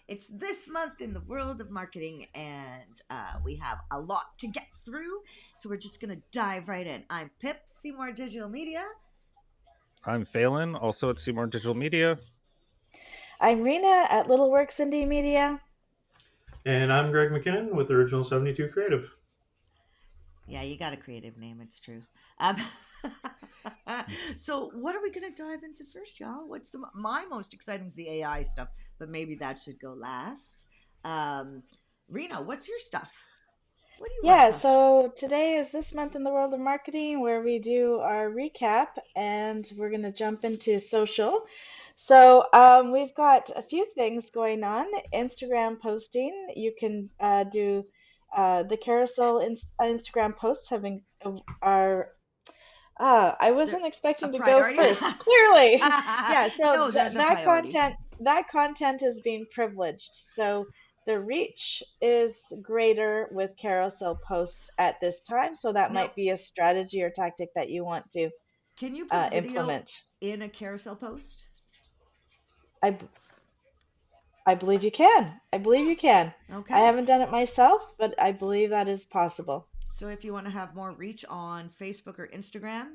It's this month in the world of marketing, and we have a lot to get through. So we're just going to dive right in. I'm Pip, Seymour Digital Media. I'm Phelan, also at Seymour Digital Media. I'm Rena at Little Works Indie Media. And I'm Greg McKinnon with Original 72 Creative. Yeah, you got a creative name. It's true. So what are we going to dive into first, y'all? My most exciting is the AI stuff, but maybe that should go last. Rena, what's your stuff? What do you want to talk so today is This Month in the World of Marketing, where we do our recap, and we're going to jump into social. So we've got a few things going on. Instagram posting. You can do the Carousel Instagram posts are. I wasn't expecting to go first. Clearly, yeah. So No, that content is being privileged. So the reach is greater with carousel posts at this time. So that might be a strategy or tactic that you want to Can you put video implement in a carousel post? I believe you can. Okay. I haven't done it myself, but I believe that is possible. So if you want to have more reach on Facebook or Instagram,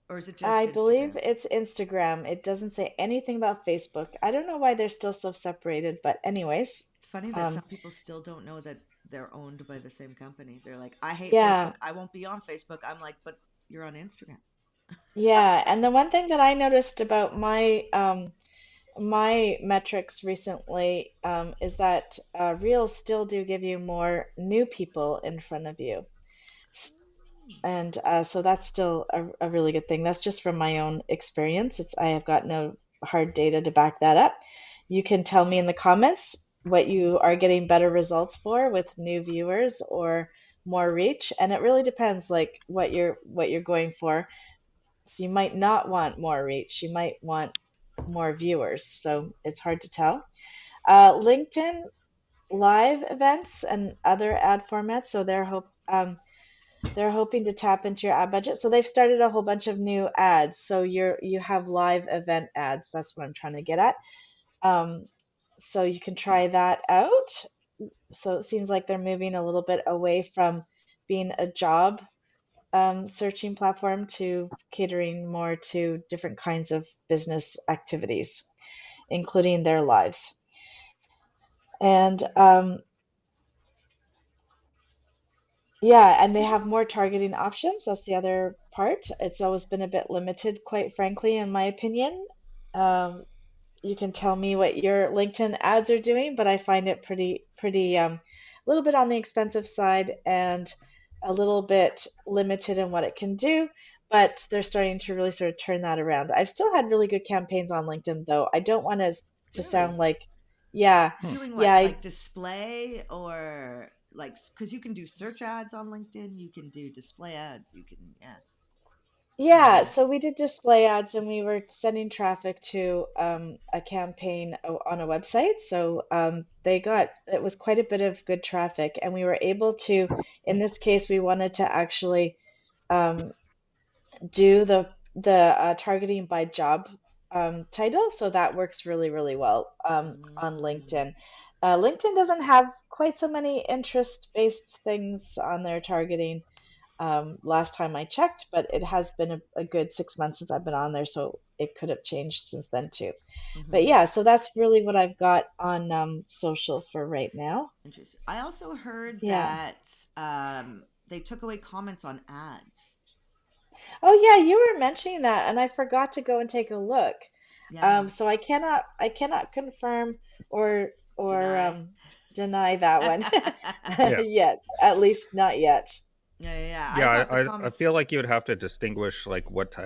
or is it just I Instagram? believe it's Instagram. It doesn't say anything about Facebook. I don't know why they're still so separated, but anyways. It's funny that some people still don't know that they're owned by the same company. They're like, I hate Yeah. Facebook. I won't be on Facebook. I'm like, but you're on Instagram. Yeah, and the one thing that I noticed about my metrics recently is that Reels still do give you more new people in front of you. And so that's still a really good thing. That's just from my own experience. I have got no hard data to back that up. You can tell me in the comments what you are getting better results for with new viewers or more reach, and it really depends like what you're going for. So you might not want more reach. You might want more viewers. So it's hard to tell. LinkedIn live events and other ad formats. So they're hoping to tap into your ad budget. So they've started a whole bunch of new ads. So you have live event ads. That's what I'm trying to get at. So you can try that out. So it seems like they're moving a little bit away from being a job searching platform to catering more to different kinds of business activities, including their lives. And and they have more targeting options. That's the other part. It's always been a bit limited, quite frankly, in my opinion. You can tell me what your LinkedIn ads are doing, but I find it pretty a little bit on the expensive side and a little bit limited in what it can do, but they're starting to really sort of turn that around. I've still had really good campaigns on LinkedIn, though. I don't want to sound like, doing what, like display or like, because you can do search ads on LinkedIn, you can do display ads, you can, Yeah, so we did display ads and we were sending traffic to a campaign on a website. So it was quite a bit of good traffic, and we were able to, in this case, we wanted to actually do the targeting by job title. So that works really, really well on LinkedIn. LinkedIn doesn't have quite so many interest-based things on their targeting. Last time I checked, but it has been a good 6 months since I've been on there, so it could have changed since then too. But yeah, so that's really what I've got on social for right now. Interesting. I also heard that they took away comments on ads. Oh yeah, you were mentioning that, and I forgot to go and take a look. So I cannot confirm or deny that one yet, at least not yet. I feel like you would have to distinguish like what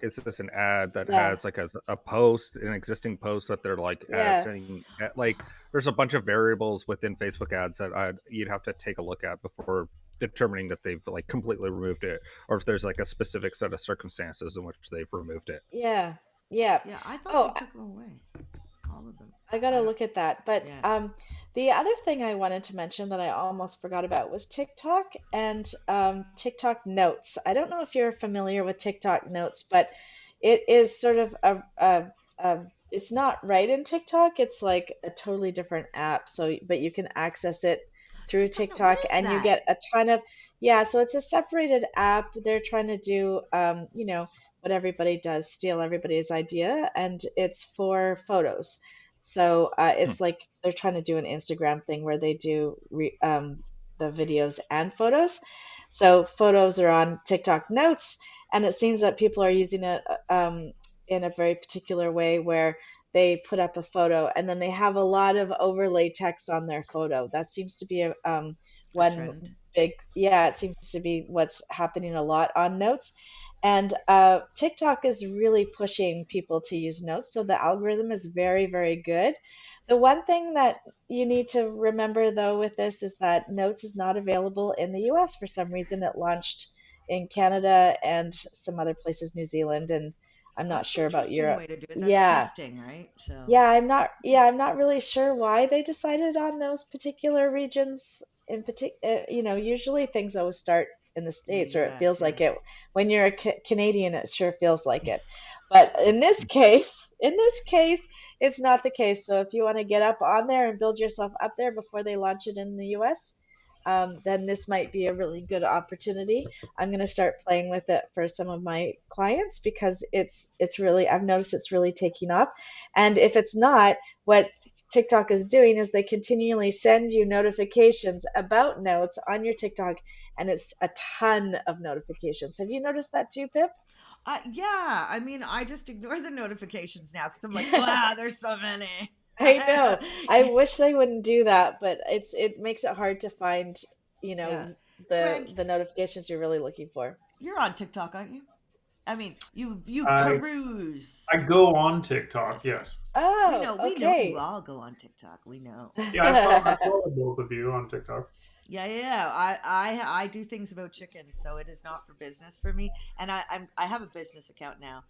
is this an ad that has like a post, an existing post that they're like sending, like there's a bunch of variables within Facebook ads that you'd have to take a look at before determining that they've like completely removed it, or if there's like a specific set of circumstances in which they've removed it. Yeah, I thought they took them away, all of them. I gotta look at that. But the other thing I wanted to mention that I almost forgot about was TikTok and TikTok Notes. I don't know if you're familiar with TikTok Notes, but it is sort of a it's not right in TikTok. It's like a totally different app. So, but you can access it through TikTok. No, what TikTok, is and you that? get a ton of, yeah. So it's a separated app. They're trying to do, what everybody does, steal everybody's idea, and it's for photos. So Hmm. it's like they're trying to do an Instagram thing where they do the videos and photos. So photos are on TikTok Notes, and it seems that people are using it in a very particular way where they put up a photo and then they have a lot of overlay text on their photo. That seems to be A trend. one big, yeah, it seems to be what's happening a lot on Notes. And TikTok is really pushing people to use Notes. So the algorithm is very, very good. The one thing that you need to remember, though, with this is that Notes is not available in the US for some reason. It launched in Canada and some other places, New Zealand, and I'm Oh, not that's an sure about interesting Europe. way to do it. That's Yeah. testing, right? So, I'm not really sure why they decided on those particular regions in particular. Usually things always start in the in the States, or it US, feels yeah. like it. When you're a Canadian, it sure feels like it. But in this case, it's not the case. So if you want to get up on there and build yourself up there before they launch it in the US, then this might be a really good opportunity. I'm going to start playing with it for some of my clients because it's really, I've noticed it's really taking off. And if it's not, what TikTok is doing is they continually send you notifications about Notes on your TikTok, and it's a ton of notifications. Have you noticed that too, Pip? Yeah, I mean, I just ignore the notifications now because I'm like, wow, there's so many. I know. I wish they wouldn't do that, but it makes it hard to find, you Yeah. know, the Greg, the notifications you're really looking for. you're on TikTok, aren't you? I mean, you I peruse. I go on TikTok. Yes, yes. Yes. Oh, We know you okay. all go on TikTok. We know. Yeah, I follow both of you on TikTok. Yeah, yeah, yeah. I do things about chickens, so it is not for business for me. And I have a business account now,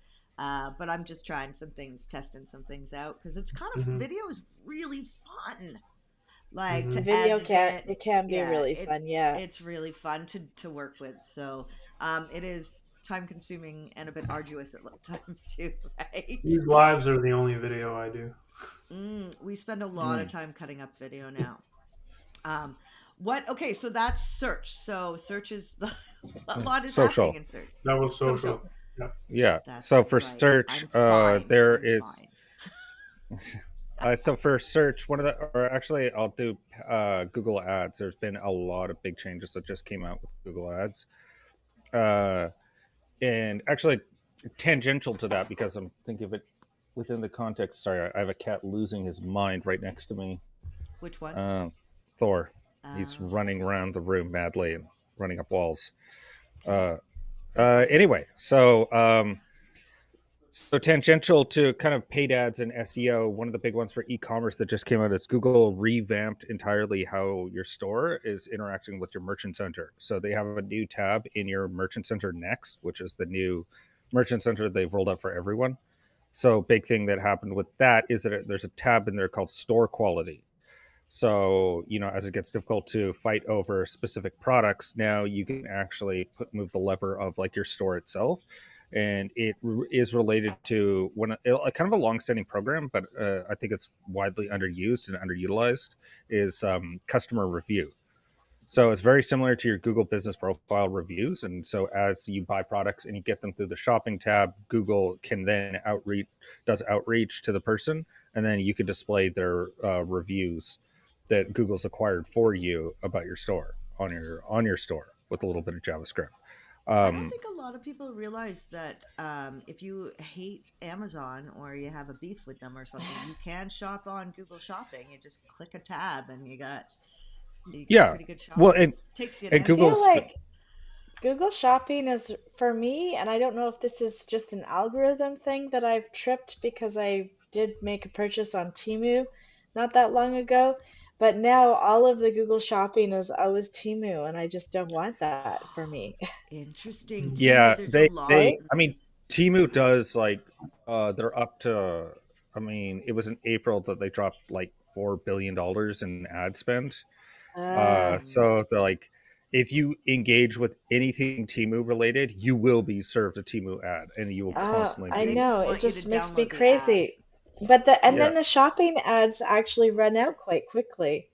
but I'm just trying some things, testing some things out because it's kind of Hmm. video is really fun. Like Hmm. to Video edit can it, it can be yeah, really fun, yeah. it's really fun to work with. So it is time consuming and a bit arduous at times too, right? These lives are the only video I do. We spend a lot of Hmm. time cutting up video now. Um, what? Okay, so that's search. So search is a lot is happening Social. in search. That was Social. social. Yeah. Yeah. That's So for right. search, I'm fine. there I'm is. fine. So for search, one of the, or actually, I'll do Google Ads. There's been a lot of big changes that just came out with Google Ads, uh, and actually tangential to that because I'm thinking of it within the context. Sorry, I have a cat losing his mind right next to me. Which one? Uh, Thor. He's Oh, running around the room madly and running up walls. okay. Uh, Different. anyway, so tangential to kind of paid ads and SEO, one of the big ones for e-commerce that just came out is Google revamped entirely how your store is interacting with your merchant center. So they have a new tab in your merchant center next, which is the new merchant center they've rolled out for everyone. So big thing that happened with that is that there's a tab in there called store quality. So, as it gets difficult to fight over specific products, now you can actually move the lever of like your store itself. And it is related to a kind of a long-standing program, but I think it's widely underused and underutilized is customer review. So it's very similar to your Google business profile reviews. And so as you buy products and you get them through the shopping tab, Google can then does outreach to the person, and then you can display their reviews that Google's acquired for you about your store on your store with a little bit of JavaScript. I don't Um, think a lot of people realize that if you hate Amazon or you have a beef with them or something, you can shop on Google Shopping. You just click a tab and you get yeah, pretty good well, shopping. Takes you an and I feel Amazon. Google's like Google Shopping is for me, and I don't know if this is just an algorithm thing that I've tripped because I did make a purchase on Temu not that long ago, but now all of the Google Shopping is always Temu, and I just don't want that for me. Interesting. Timu, Yeah, there's a lot. they Right? I mean Timu does like they're up to, I mean, it was in April that they dropped like $4 billion in ad spend. Ah, So they're like, if you engage with anything Timu related, you will be served a Timu ad and you will ah, constantly I And they be just know. It want you to just makes me download the app. crazy. But Yeah. then the shopping ads actually run out quite quickly.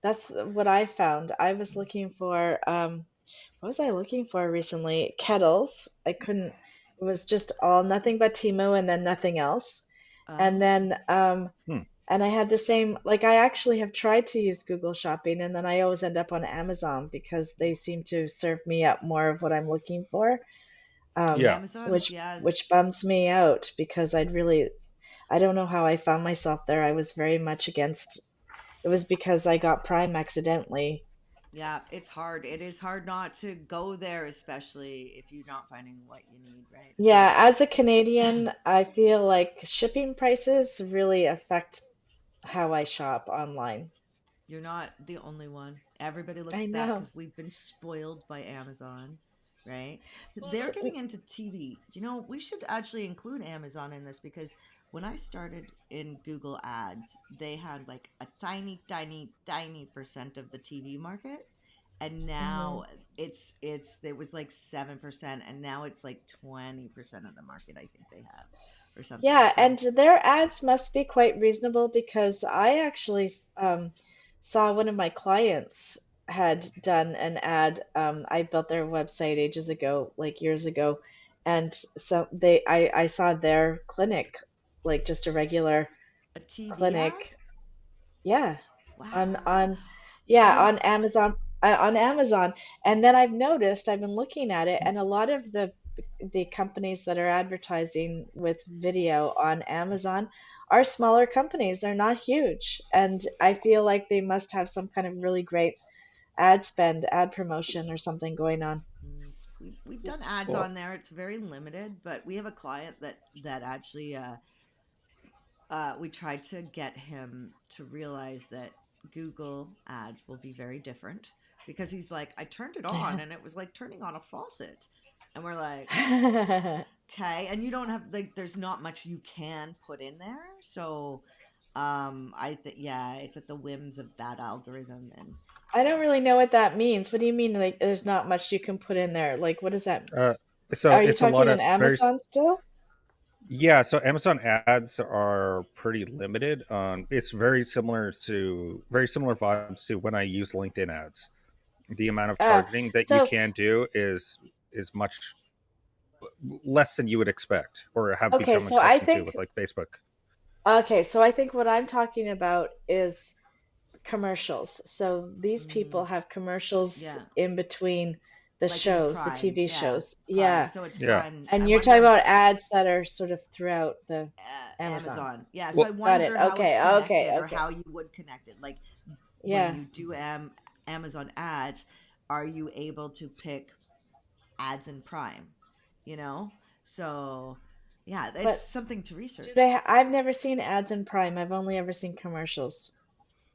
That's what I found. I was looking for what was I looking for recently? Kettles. I couldn't. It was just all nothing but Timo and then nothing else. And then Hmm. and I had the same, like I actually have tried to use Google Shopping and then I always end up on Amazon because they seem to serve me up more of what I'm looking for. Yeah. Amazon's, yeah. Which bums me out because I don't know how I found myself there. I was very much against. It was because I got Prime accidentally. Yeah, it's hard. It is hard not to go there, especially if you're not finding what you need, right? Yeah, So as a Canadian, I feel like shipping prices really affect how I shop online. you're not the only one. Everybody looks I at that know. because we've been spoiled by Amazon, right? Well, They're getting into TV. You know, we should actually include Amazon in this because when I started in Google Ads, they had like a tiny, tiny, tiny percent of the TV market. And mhm. now it's there was like 7%, and now it's like 20% of the market I think they have or something. Yeah, So and their ads must be quite reasonable because I actually saw one of my clients had done an ad. I built their website ages ago, like years ago, and so I saw their clinic, like just a regular a TV ad? clinic. Yeah, on Wow. Yeah. on Amazon, and then I've been looking at it, and a lot of the companies that are advertising with video on Amazon are smaller companies. They're not huge, and I feel like they must have some kind of really great ad spend, ad promotion, or something going on. We've done ads Well, on there. It's very limited, but we have a client that actually we tried to get him to realize that Google ads will be very different because he's like, I turned it on and it was like turning on a faucet. And we're like, okay. And you don't have, like, there's not much you can put in there. So, I think, yeah, it's at the whims of that algorithm. And I don't really know what that means. What do you mean, like, there's not much you can put in there? Like, what does that? uh, so Are you it's a lot talking in of very Amazon still? yeah. So Amazon ads are pretty limited. It's very similar vibes to when I use LinkedIn ads. The amount of Uh, targeting that you so can do is much less than you would expect or have okay, become so I accustomed to think with like Facebook. okay, so I think what I'm talking about is commercials. So these people mm, have commercials yeah, in between the like in shows, the Prime. TV Yeah, shows. Prime. Yeah. So it's Yeah. fun. And I you're talking wonder, about ads that are sort of throughout the Amazon. Amazon. Yeah, so I Well, Got it. wonder how it's Okay, okay, connected or okay. how you would connect it. Like when Yeah. you do Amazon ads, are you able to pick ads in Prime? You know, so yeah, it's But something to do research. they I've never seen ads in Prime. I've only ever seen commercials.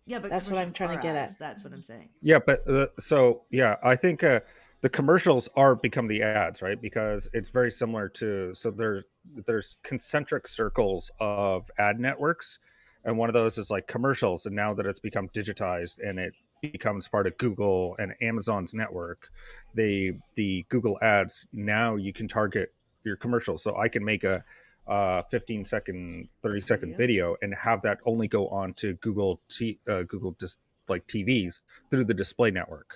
Yeah, but That's what I'm commercials trying to are get ads. at. That's what I'm saying. yeah, but so yeah, I think the commercials are become the ads, right? Because it's very similar to there's concentric circles of ad networks, and one of those is like commercials. And now that it's become digitized and it becomes part of Google and Amazon's network, the Google ads now you can target your commercials. So I can make a 15-second 30-second Video. video and have that only go on to Google like TVs through the display network.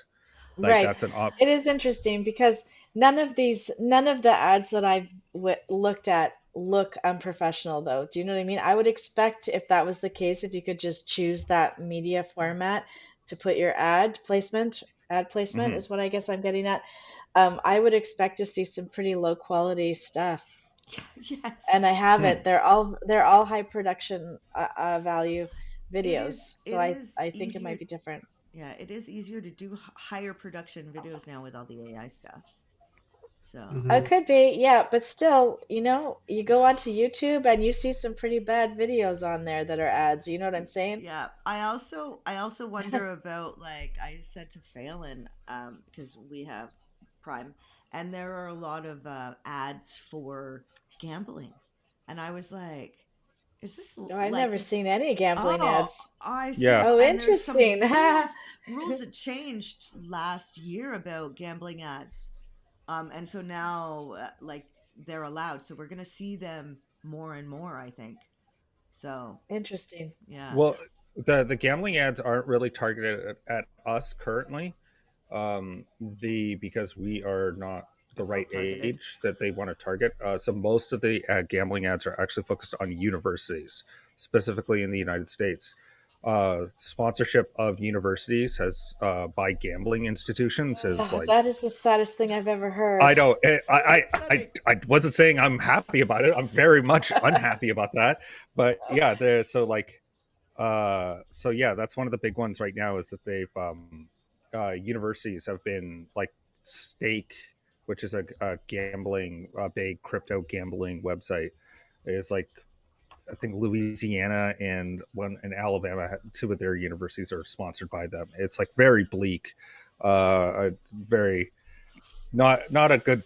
Like Right. that's an op. It is interesting because none of the ads that I've looked at look unprofessional, though. Do you know what I mean? I would expect if that was the case, if you could just choose that media format to put your ad placement Mhm. is what I guess I'm getting at. I would expect to see some pretty low quality stuff. And Yes. I haven't. Hmm. They're all high production value It videos. is So it is I think it might easier. be different. Yeah, it is easier to do higher production videos now with all the AI stuff. So, It Hmm. could be, yeah, but still, you go onto YouTube and you see some pretty bad videos on there that are ads. You know what I'm saying? yeah, I also wonder about, like, I said to Phelan, because we have Prime, and there are a lot of ads for gambling, and I was like, is this Oh, I've like never seen any gambling oh, ads. I see Yeah. them, Oh, and there's some interesting. rules that changed last year about gambling ads, and so now like they're allowed, so we're gonna see them more and more, I think. So Interesting. yeah, Well, the gambling ads aren't really targeted at us currently. The because we are not the well right targeted. age that they want to target. So most of the gambling ads are actually focused on universities, specifically in the United States. Sponsorship of universities has by gambling institutions is Ugh, like that is the saddest thing I've ever heard. I don't. It's very upsetting. I wasn't saying I'm happy about it. I'm very much unhappy about that. But yeah, there's so like so yeah, that's one of the big ones right now is that they've universities have been like Stake, which is a gambling, a big crypto gambling website, is like I think Louisiana and one in Alabama, two of their universities are sponsored by them. It's like very bleak, very not a good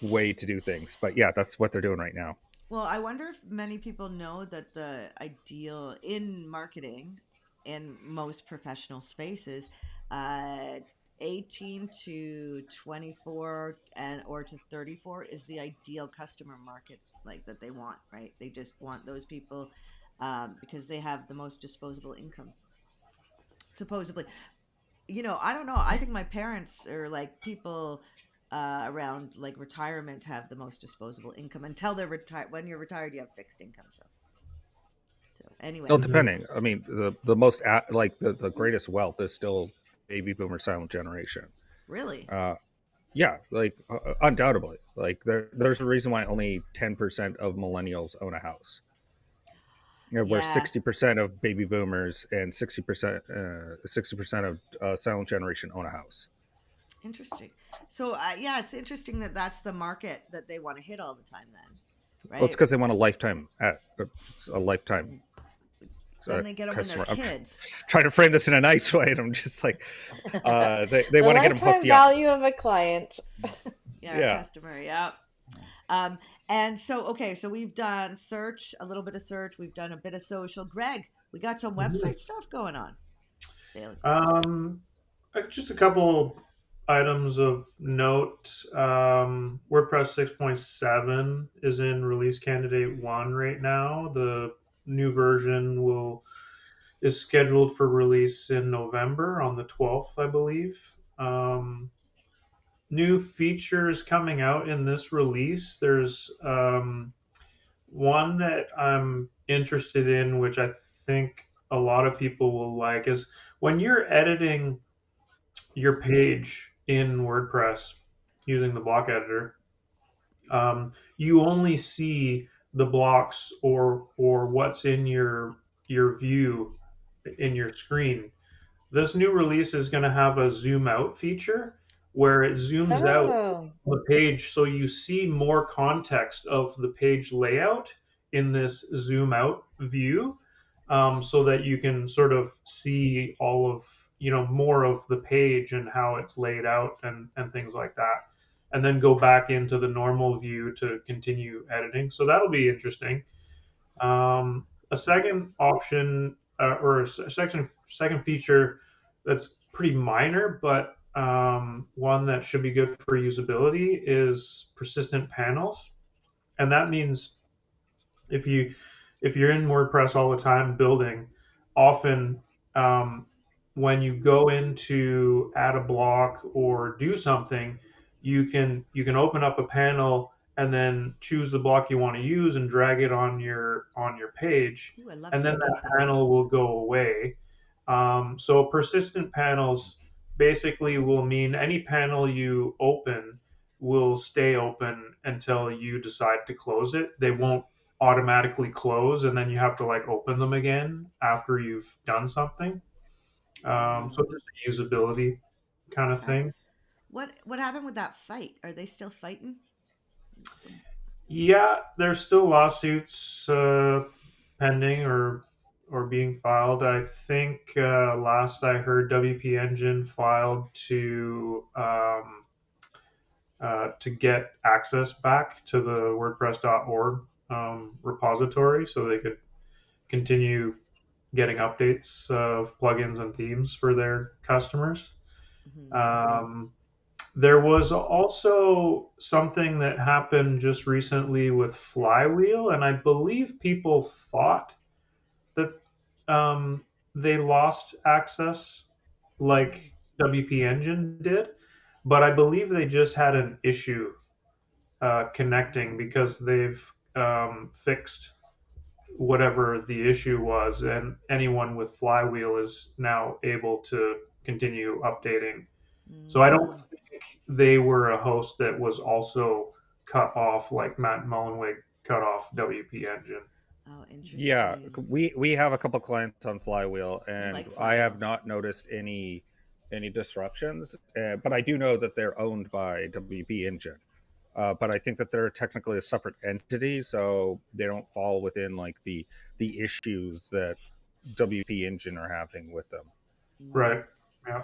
way to do things. But yeah, that's what they're doing right now. Well, I wonder if many people know that the ideal in marketing in most professional spaces, uh, 18 to 24 and or to 34 is the ideal customer market like that they want, right? They just want those people because they have the most disposable income, supposedly. I don't know. I think my parents or like people around like retirement have the most disposable income until they're retired. When you're retired, you have fixed income. So Well, anyway, Mm-hmm. depending. I mean, the most like the greatest wealth is still baby boomer silent generation. really, Uh, yeah, like undoubtedly, like there's a reason why only 10% of millennials own a house. Where yeah, 60% of baby boomers and 60% of silent generation own a house. interesting. So yeah, it's interesting that that's the market that they want to hit all the time. Then, Well, it's right? because they want a lifetime Then they get them when they're customer. I'm kids. trying to frame this in a nice way, and I'm just like, they The want to get them hooked lifetime young. value of a client. Yeah, Yeah. customer. Yeah. Um, and so, okay, so we've done search, a little bit of search. We've done a bit of social. Greg, we got some website stuff going on. Um, just a couple items of note. WordPress 6.7 is in release candidate 1 right now. The new version will is scheduled for release in November on the 12th, I believe. New features coming out in this release. There's one that I'm interested in, which I think a lot of people will like, is when you're editing your page in WordPress using the block editor, you only see the blocks or what's in your view in your screen. This new release is going to have a zoom out feature where it zooms out Oh. the page so you see more context of the page layout in this zoom out view, so that you can sort of see all of more of the page and how it's laid out and things like that, and then go back into the normal view to continue editing. So that'll be interesting. A second option, or a second feature that's pretty minor, but one that should be good for usability, is persistent panels. And that means if you if you're in WordPress all the time building, often, um, when you go into add a block or do something, you can open up a panel and then choose the block you want to use and drag it on your page, Ooh, I love and then dragging that things. panel will go away. So persistent panels basically will mean any panel you open will stay open until you decide to close it. They won't automatically close and then you have to like open them again after you've done something. So Mm, just a usability kind of okay. thing. What happened with that fight? Are they still fighting? Some, Yeah, there's still lawsuits pending or being filed. I think last I heard, WP Engine filed to get access back to the WordPress.org repository so they could continue getting updates of plugins and themes for their customers. mhm. Um, there was also something that happened just recently with Flywheel, and I believe people thought that they lost access like WP Engine did, but I believe they just had an issue connecting because they've fixed whatever the issue was, and anyone with Flywheel is now able to continue updating. So I don't Mm. think they were a host that was also cut off like Matt Mullenweg cut off WP Engine. Oh, Yeah, interesting. we have a couple clients on Flywheel, We and like I have Flywheel. not noticed any disruptions. But I do know that they're owned by WP Engine. But I think that they're technically a separate entity, so they don't fall within like the issues that WP Engine are having with them. Mm. Right. Yeah.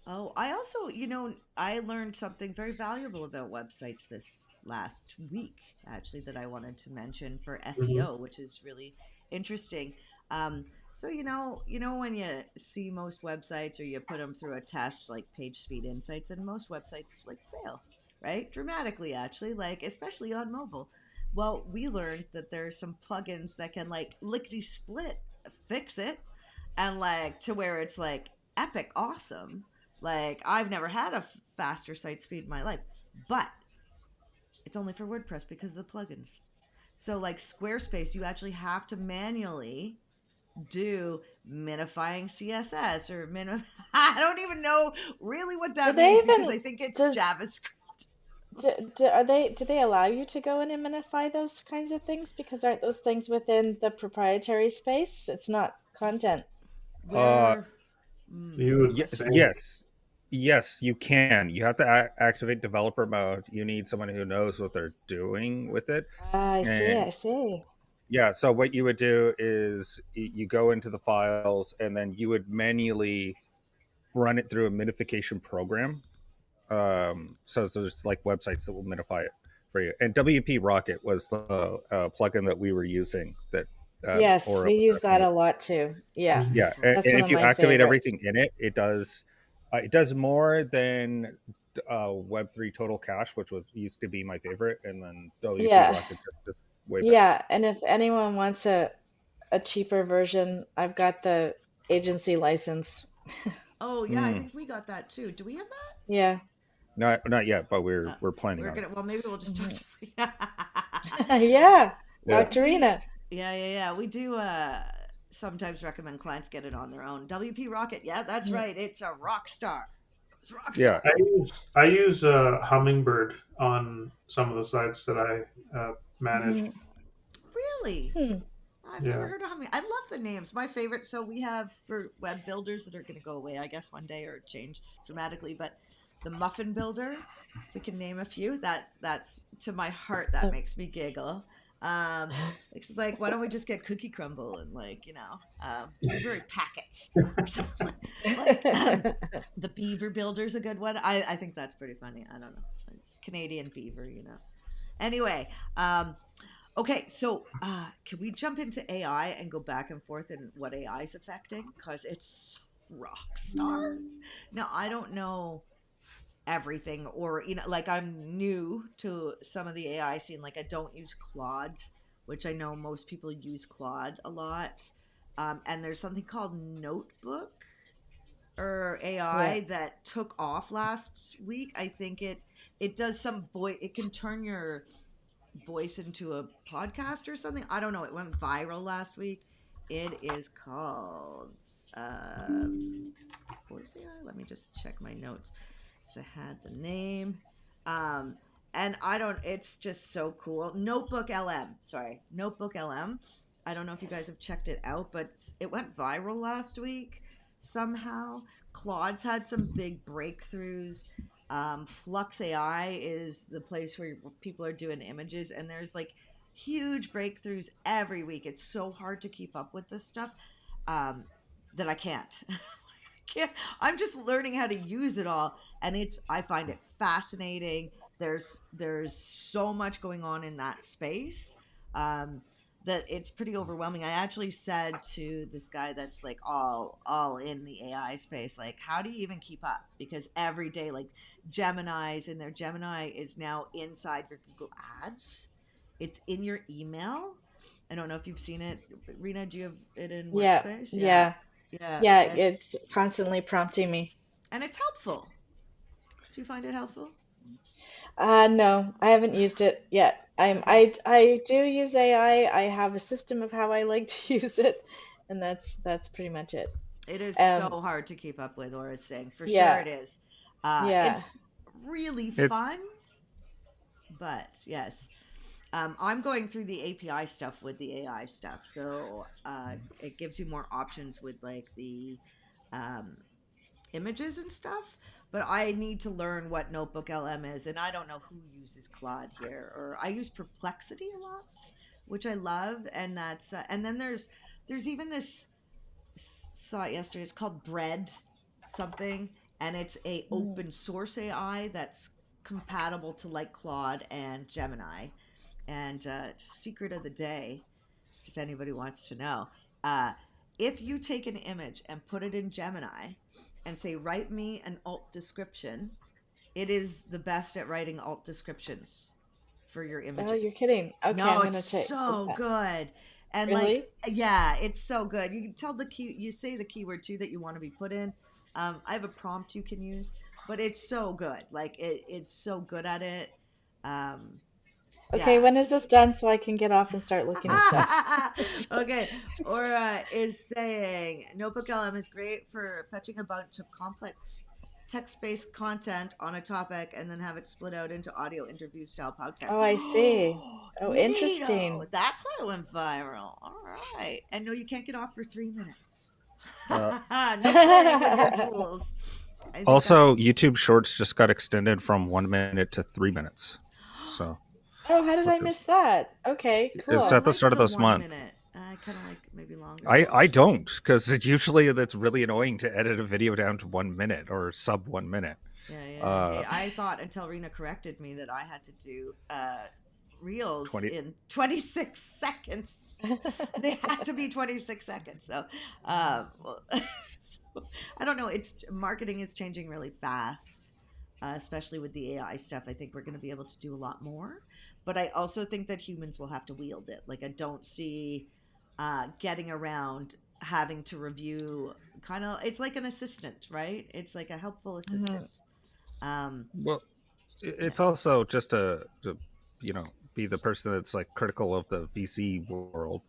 Oh, I also, I learned something very valuable about websites this last week, actually, that I wanted to mention for Hmm. SEO, which is really interesting. So when you see most websites or you put them through a test like Page Speed Insights, and most websites like fail, right? Dramatically, actually, like especially on mobile. Well, we learned that there's some plugins that can like lickety split fix it, and like to where it's like epic awesome. Like I've never had a faster site speed in my life, but it's only for WordPress because of the plugins. So like Squarespace, you actually have to manually do minifying CSS or I don't even know really what Do that they means because even I think it's does JavaScript. do they allow you to go and minify those kinds of things? Because aren't those things within the proprietary space? It's not content. Uh, Where You good would yes, question. think. yes, you can. You have to activate developer mode. You need someone who knows what they're doing with it, I see, and I see. yeah. So what you would do is you go into the files, and then you would manually run it through a minification program. So there's like websites that will minify it for you. And WP Rocket was the plugin that we were using that Yes, Aura we was use that a recommending. lot too. Yeah, Yeah, Beautiful. that's and one if of you my activate favorites. everything in it, it does more than Web3 Total Cache, which was used to be my favorite, and then WP Yeah, Rocket just way better. yeah. And if anyone wants a cheaper version, I've got the agency license. Oh yeah, I Mm, think we got that too. Do we have that? Yeah. not yet, but Uh, we're planning we're on it. gonna. Well, maybe we'll just talk Mhm. to. Yeah. Yeah, Talk to we. Rena. Yeah. We do. Sometimes recommend clients get it on their own. WP Rocket. Yeah, that's Mhm. right. It's a rock star. It's a rock yeah, star. I use Hummingbird on some of the sites that I manage. Mhm. Really? Hmm. I've never Yeah. heard of Humming. I love the names. My favorite. So we have for web builders that are going to go away, I guess, one day or change dramatically. But the Muffin Builder, if we can name a few, that's to my heart. That Uh, makes me giggle. It's like, why don't we just get Cookie Crumble and blueberry packets or something the Beaver Builder's a good one. I think that's pretty funny. I don't know. It's Canadian beaver. Anyway, okay, so can we jump into AI and go back and forth in what AI is affecting? Because it's rock star. Now, I don't know everything, or, like I'm new to some of the AI scene. Like, I don't use Claude, which I know most people use Claude a lot. And there's something called Notebook or yeah. AI that took off last week. I think it does some voice. It can turn your voice into a podcast or something. I don't know. It went viral last week. It is called Voice AI. Let me just check my notes because I had the name. Um, and I don't. It's just so cool. Notebook LM. Sorry, Notebook LM. I don't know if you guys have checked it out, but it went viral last week somehow. Claude's had some big breakthroughs. Flux AI is the place where people are doing images, and there's like huge breakthroughs every week. It's so hard to keep up with this stuff um, that I can't. can't. I'm just learning how to use it all, and I find it fascinating. There's so much going on in that space. Um, that it's pretty overwhelming. I actually said to this guy that's like all in the AI space, like, how do you even keep up? Because every day, like Gemini's in there, Gemini is now inside your Google Ads. It's in your email. I don't know if you've seen it. Rena, do you have it in Yeah, Workspace? Yeah. yeah, Yeah. yeah. It's constantly prompting me. And it's helpful. Do you find it helpful? No, I haven't used it yet. Okay. I do use AI. I have a system of how I like to use it, and that's pretty much it. It is so Um, hard to keep up with, or is saying. For sure yeah, it is. yeah. It's really It fun, but yes. I'm going through the API stuff with the AI stuff. So it gives you more options with like the um, images and stuff. But I need to learn what Notebook LM is, and I don't know who uses Claude here. Or I use Perplexity a lot, which I love, and that's and then there's even this, saw it yesterday. It's called Bread something, and it's a Mm. open source AI that's compatible to like Claude and Gemini. And just secret of the day, just if anybody wants to know, uh, if you take an image and put it in Gemini and say, write me an alt description, it is the best at writing alt descriptions for your Oh, you're images. kidding. Okay, No, I'm it's gonna take so that. good. And like, Really? yeah, it's so good. You can tell the key, you say the keyword too that you want to be put in. I have a prompt you can use, but it's so good. Like it's so good at it. Um, Okay, yeah. when is this done so I can get off and start looking at stuff? Okay. Or is saying Notebook LM is great for fetching a bunch of complex text-based content on a topic and then have it split out into audio interview style podcasts. Oh, I see. Oh, Neato. interesting. That's why it went viral. All right. And no, you can't get off for 3 minutes. uh, No playing with your tools. I think that's also YouTube Shorts just got extended from 1 minute to 3 minutes. So Oh, how did I which miss that? Okay, it's I cool. at the like start of the this one month. minute. I kind of like maybe longer, I but I just don't, because it's usually that's really annoying to edit a video down to 1 minute or sub 1 minute. yeah, yeah. Uh, Hey, I thought until Rena corrected me that I had to do reels 20. in 26 seconds. They had to be 26 seconds. So, well, so, I don't know. It's marketing is changing really fast, especially with the AI stuff. I think we're going to be able to do a lot more, but I also think that humans will have to wield it. Like I don't see getting around having to review. Kind of, it's like an assistant, right? It's like a helpful Mhm. assistant. Um, Well, yeah. it's also just to be the person that's like critical of the VC world.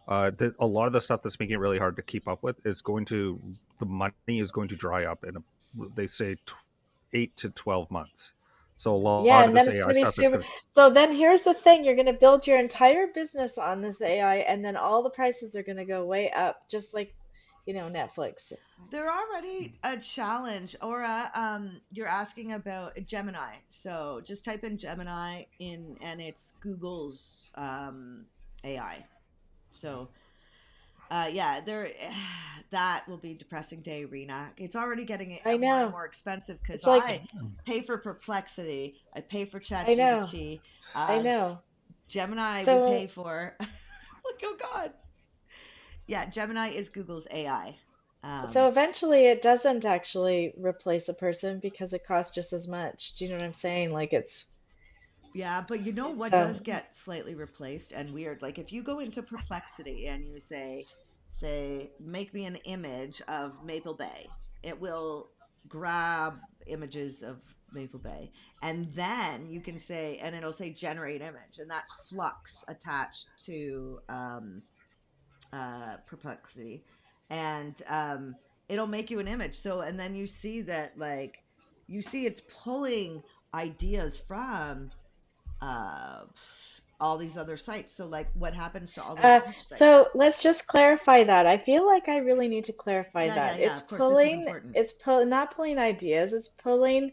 A lot of the stuff that's making it really hard to keep up with is going to the money is going to dry up in they say 8 to 12 months. So a Yeah, lot of and then this it's AI going to be stuff is super. going to So then here's the thing, you're going to build your entire business on this AI, and then all the prices are going to go way up, just like, Netflix. They're already a challenge, or you're asking about Gemini. So just type in Gemini in, and it's Google's AI. So yeah, there that will be depressing day, Rena. It's already getting I more and know. more expensive because It's like, I pay for Perplexity, I pay for I know, ChatGPT, I uh, know. Gemini we pay So, for. Like, oh God, yeah, Gemini is Google's AI. so Um, eventually it doesn't actually replace a person because it costs just as much. Do you know what I'm saying? Like Yeah, but you know it's what does get slightly replaced and weird? Like if you go into Perplexity and you say make me an image of Maple Bay, it will grab images of Maple Bay, and then you can say, and it'll say generate image, and that's Flux attached to Perplexity, and it'll make you an image. So and then you see that, like, you see it's pulling ideas from uh, all these other sites. So, like, what happens to all those image sites? So let's just clarify that. I feel like I really need to clarify Yeah, yeah, that. yeah. Of course, this is important. Not pulling ideas, it's pulling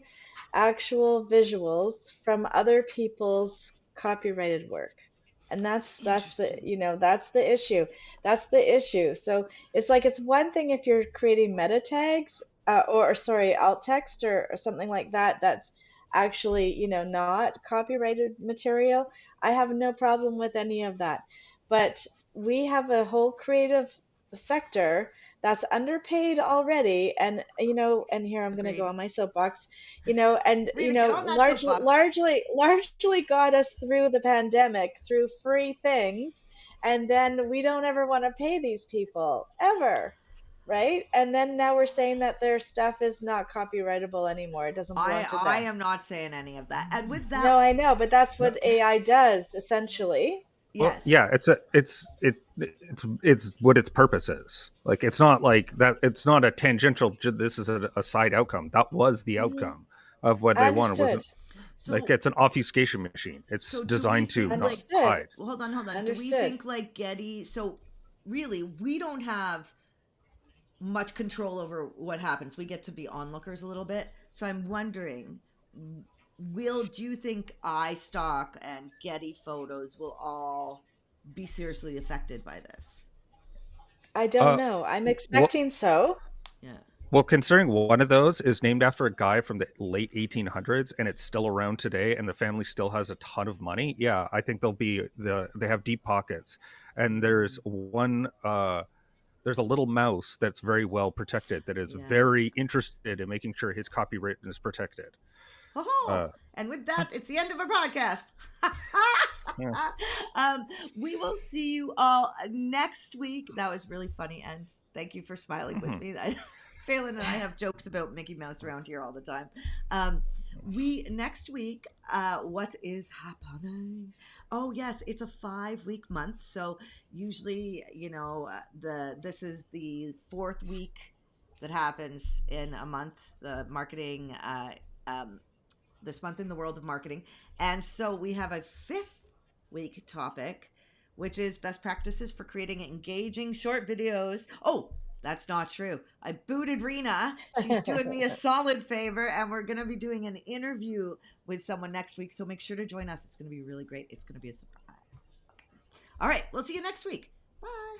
actual visuals from other people's copyrighted work. And that's the, Interesting. that's the issue. That's the issue. So it's like it's one thing if you're creating meta tags, or sorry, alt text or something like that, that's actually, not copyrighted material. I have no problem with any of that. But we have a whole creative sector that's underpaid already, and and here I'm going to go Agreed. on my soapbox, and Rita, get on that soapbox. largely got us through the pandemic through free things, and then we don't ever want to pay these people ever, right? And then now we're saying that their stuff is not copyrightable anymore. It doesn't belong to I them. am not saying any of that. And with that, no, I know, but that's what AI does essentially. Well, yes, yeah, it's what its purpose is. Like, it's not like that. It's not a tangential. This is a side outcome. That was the outcome of what they wanted. Understood. Wasn't like it's an obfuscation machine. It's So do we designed to think not like Understood. hide. hold on. Do we Understood. think like Getty? So really, we don't have much control over what happens. We get to be onlookers a little bit. So I'm wondering, do you think iStock and Getty photos will all be seriously affected by this? I don't Uh, know. I'm well, expecting so. Yeah. well, considering one of those is named after a guy from the late 1800s and it's still around today, and the family still has a ton of money. Yeah, I think they have deep pockets, and there's one. There's a little mouse that's very well protected that is Yeah. very interested in making sure his copyright is protected. Oh, and with that, it's the end of our podcast. Yeah. We will see you all next week. That was really funny, and thank you for smiling with me. Phelan and I have jokes about Mickey Mouse around here all the time. Next week, what is happening? Oh yes, it's a 5-week month. So usually, this is the 4th week that happens in a month. The marketing, this month in the world of marketing, and so we have a 5th week topic, which is best practices for creating engaging short videos. Oh, that's not true. I booted Rena. She's doing me a solid favor, and we're going to be doing an interview with someone next week. So make sure to join us. It's going to be really great. It's going to be a surprise. Okay. All right. We'll see you next week. Bye.